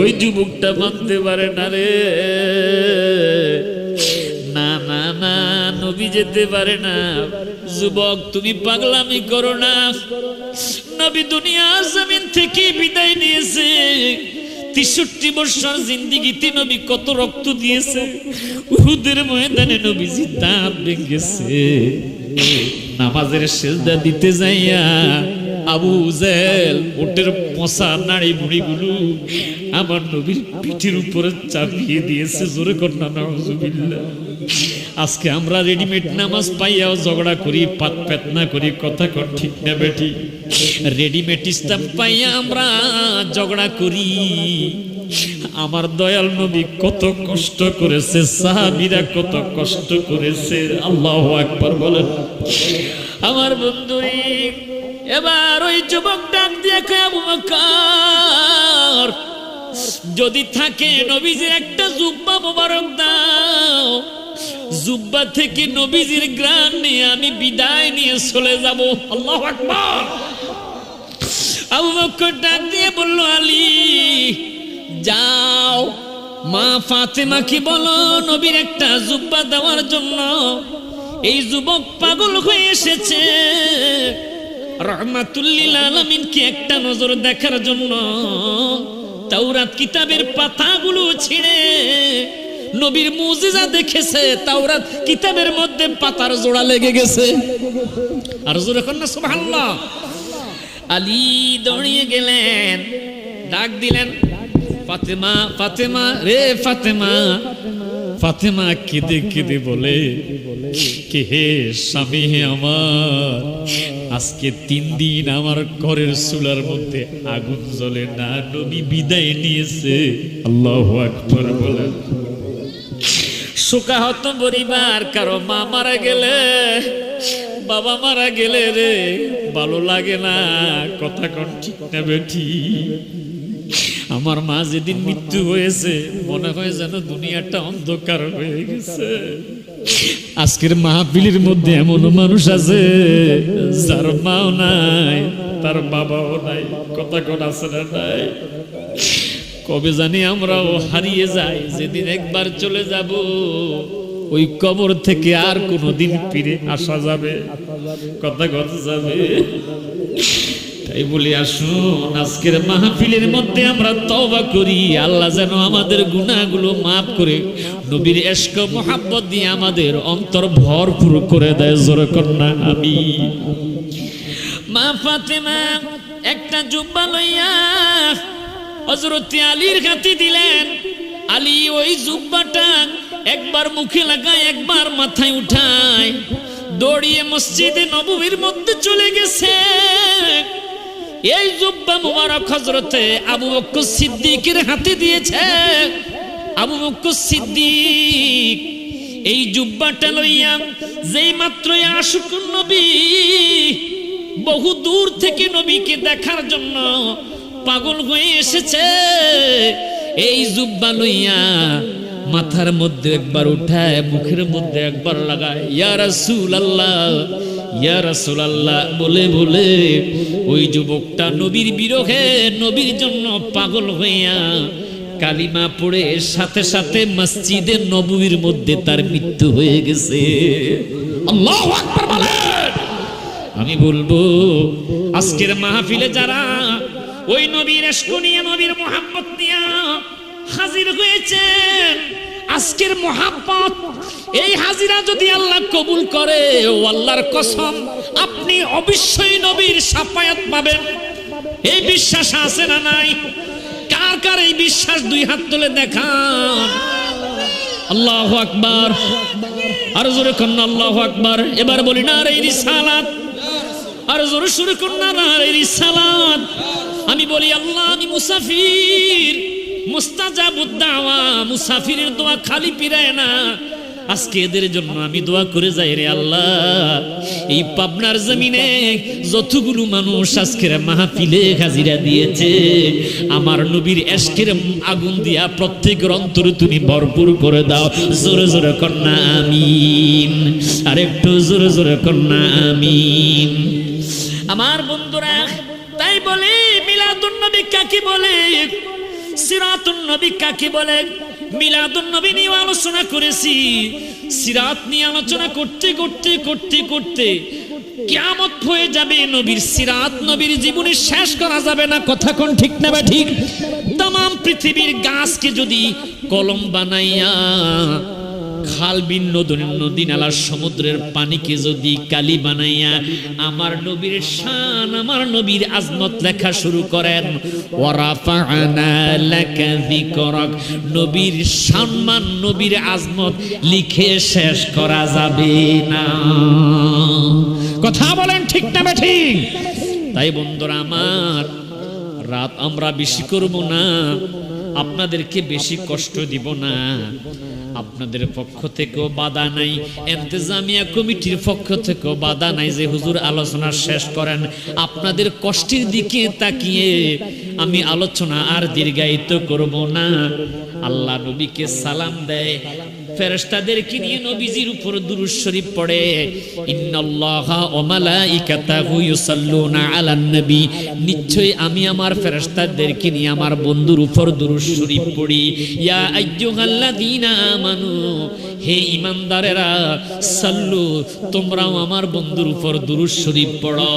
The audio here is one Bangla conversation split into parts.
ওই যুবকটা মানতে পারে না রে, না না না, নবী যেতে পারে না। যুবক তুমি পাগলামি করো না, নবী দুনিয়া জমিন থেকে বিদায় নিয়েছে। ৬৩ বছর জিন্দেগিতে নবী কত রক্ত দিয়েছে। উহুদের ময়দানে নবীজি দাঁত ভেঙেছে। নামাজের সিজদা দিতে যাইয়া আবু জেল ওটের পচা নাড়ি মুড়িগুলো আমার নবীর পিঠের উপরে চাপিয়ে দিয়েছে। জোরে কন্যা নাউজুবিল্লাহ। আজকে আমরা রেডিমেড নামাজ পাইয়াও ঝগড়া করি, পাত পেতনা করি, কথা কর ঠিক না বেটি? রেডিমেড ইসলাম পাইয়া আমরা ঝগড়া করি। আমার দয়াল নবী কত কষ্ট করেছে, সাহাবীরা কত কষ্ট করেছে। আল্লাহু আকবার বলেন। আমার বন্ধুরে এবার ওই যুবক ডাক দিয়ে কয়, আবু বকর যদি থাকে নবীজির একটা জুব্বা মোবারক দাও, জুব্বা থেকে নবীজির গ্রান নিয়ে আমি বিদায় নিয়ে চলে যাব। আল্লাহু আকবার। আবু বকর ডাক দিয়ে বলল, আলী যাও মা ফাতেমাকে বলো নবীর একটা জুব্বা দেওয়ার জন্য। এই যুবক পাগল হয়ে এসেছে রাহমাতুল লিল আলামিনকে একটা নজর দেখার জন্য। তাওরাত কিতাবের পাতাগুলো ছিঁড়ে নবীর মুজিজা দেখেছে। তাওরাত কিতাবের মধ্যে পাতার জোড়া লেগে গেছে। আর জোরে কন্যা সুবহানাল্লাহ। আলী দৌড়িয়ে গেলেন, ডাক দিলেন, ফাতেমা ফাতেমা রে ফাতেমা। ফাতেমা কেঁদে কেঁদে বলে, কে হে স্বামী হে আমার, আজকে ৩ দিন আমার ঘরের চুলার মধ্যে আগুন জ্বলে না, নবী বিদায় নিয়েছে। আল্লাহু আকবার বলেন। শোকাহত পরিবার, কারো মা মারা গেলে, বাবা মারা গেলে রে ভালো লাগে না, কথা কোন ঠিক না বেঠি? আমার মা যেদিন মৃত্যু হয়েছে মনে হয় যেন দুনিয়াটা অন্ধকার হয়ে গেছে। আজকের মাহফিলের মধ্যে এমন মানুষ আছে যার মাও নাই, তার বাবাও নাই, কথা কোন আছে না নাই? কবে জানি আমরাও হারিয়ে যাই। যেদিন একবার চলে যাব ওই কবর থেকে আর কোনোদিন ফিরে আসা যাবে, কথা কথা যাবে। তাই বলি আসুন আজকের মাহফিলের মধ্যে আমরা তওবা করি, আল্লাহ যেন আমাদের গুনাহগুলো মাফ করে নবীর ইশক মোহাব্বত দিয়ে আমাদের অন্তর ভরপুর করে দেয়। জোরে কন্যা আমিন। মা ফাতেমা একটা জুব্বা লইয়া হযরত আলীর হাতে দিলেন। আলী ওই জুব্বাটা একবার মুখে লাগায়, একবার মাথায় উঠায়, দৌড়িয়ে মসজিদে নববীর মধ্যে চলে গেছে। এই জুব্বা মুবারক হযরতে আবু বকর সিদ্দিকের হাতে দিয়েছে। আবু বকর সিদ্দিক এই জুব্বাটা লইয়া যেই মাত্র আশুকুন নবী বহু দূর থেকে নবীকে দেখার জন্য পাগল হয়ে এসেছে। এই জুব্বা লইয়া মাথার মধ্যে একবার উঠায়, মুখের মধ্যে একবার লাগায়, ইয়া রাসূলুল্লাহ ইয়া রাসূলুল্লাহ বলে বলে ওই যুবকটা নবীর বিরহে, নবীর জন্য পাগল হইয়া কালিমা পড়ে সাথে সাথে মসজিদে নববীর মধ্যে তার মৃত্যু হয়ে গেছে। আল্লাহু আকবার বলেন। আমি বলবো আজকের মাহফিলে যারা ওই নবীর ইশক নিয়ে, নবীর মুহাব্বত নিয়ে হাজির হয়েছেন, আজকের মুহাব্বত এই হাজিরা যদি আল্লাহ কবুল করে, ও আল্লাহর কসম আপনি অবশ্যই নবীর শাফায়াত পাবেন। এই বিশ্বাস আছে না নাই? কার কার এই বিশ্বাস? 2 হাত তুলে দেখান। আল্লাহু আকবার। আর জোরে কন্যা আল্লাহু আকবার। এবার বলি না রে রিসালাত। আর জোরে সুরে কন্যা না রে রিসালাত। আমি বলি আল্লাহ আমি মুসাফির, মুস্তাজাবুদ দাওয়া। মুসাফিরের দোয়া খালি পিরায় না। আজকে এদের জন্য আমি দোয়া করে যাই রে আল্লাহ, এই পাবনার জমিনে যতগুলো মানুষ আজকের মাহফিলে হাজিরা দিয়েছে, আমার নবীর ইশকের আগুন দিয়া প্রত্যেকের অন্তরে তুমি ভরপুর করে দাও। জোরে জোরে কন্যা আমিন। আর একটু জোরে জোরে কন্যা আমিন। আমার বন্ধুরা তাই বলে মিলাদুন নবী কাকে বলে? সিরাতুন নবী কাকে বলে, মিলাদুন নবী নিয়ে আলোচনা করেছি। সিরাত নিয়ে আলোচনা করতে করতে করতে করতে কিয়ামত হয়ে যাবে, নবীর সিরাত নবীর জীবনী শেষ করা যাবে না। কথা কোন ঠিক না বা ঠিক? তাম পৃথিবীর গাছকে যদি কলম বানাইয়া, খাল বিন নদী নালা সমুদ্রের পানিকে যদি কালি বানাইয়া আমার নবীর শান, আমার নবীর আজমত লেখা শুরু করেন, ওয়ারাফা'না লাকা যিকরাক, নবীর সম্মান নবীর আজমত লিখে শেষ করা যাবে না। কথা বলেন ঠিক না বা ঠিক? তাই বন্ধুরা আমার, রাত আমরা বেশি করব না, আপনাদেরকে বেশি কষ্ট দিব না। আপনাদের পক্ষ থেকেও বাধা নাই, ইন্তেজামিয়া কমিটির পক্ষ থেকেও বাধা নাই যে হুজুর আলোচনা শেষ করেন। আপনাদের কষ্টের দিকে তাকিয়ে আমি আলোচনা আর দীর্ঘায়িত করব না। আল্লাহ নবীকে সালাম দেয়, ফেরেশতাদেরকে নিয়ে নবীজির উপর দুরূদ শরীফ পড়ে, ইন্নাল্লাহা ওয়া মালাইকাতাহু ইউসাল্লুনা আলান নবী, নিশ্চয়ই আমি আমার ফেরেশতাদেরকে নিয়ে আমার বন্ধুর উপর দুরূদ শরীফ পড়ি। ইয়া আইয়ুহাল্লাযীনা আমানু, হে ঈমানদারেরা, সাল্লু, তোমরাও আমার বন্ধুর উপর দুরূদ শরীফ পড়ো,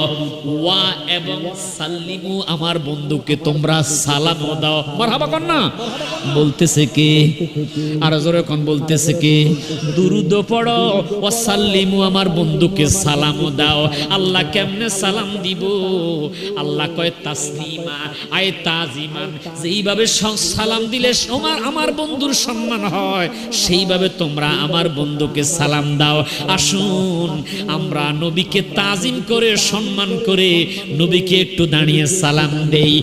ওয়া এবং সাল্লিমু, আমার বন্ধুকে তোমরা সালাম দাও। মারহাবা কর না, বলতেছে কে? আর জোরে কোন বলতেছে কে? দুরূদ পড়ো, ওয়া সাল্লিমু, আমার বন্ধুকে সালাম দাও। আল্লাহ কেমনে সালাম দিব? আল্লাহ কয় তাসলিমা, আয় তাজিমান, যেইভাবে সালাম দিলে আমার বন্ধুর সম্মান হয় সেইভাবে তোমরা আমার বন্ধুকে সালাম দাও। আসুন আমরা নবীকে তাজিম করে সম্মান করে নবীকে একটু দাঁড়িয়ে সালাম দেই।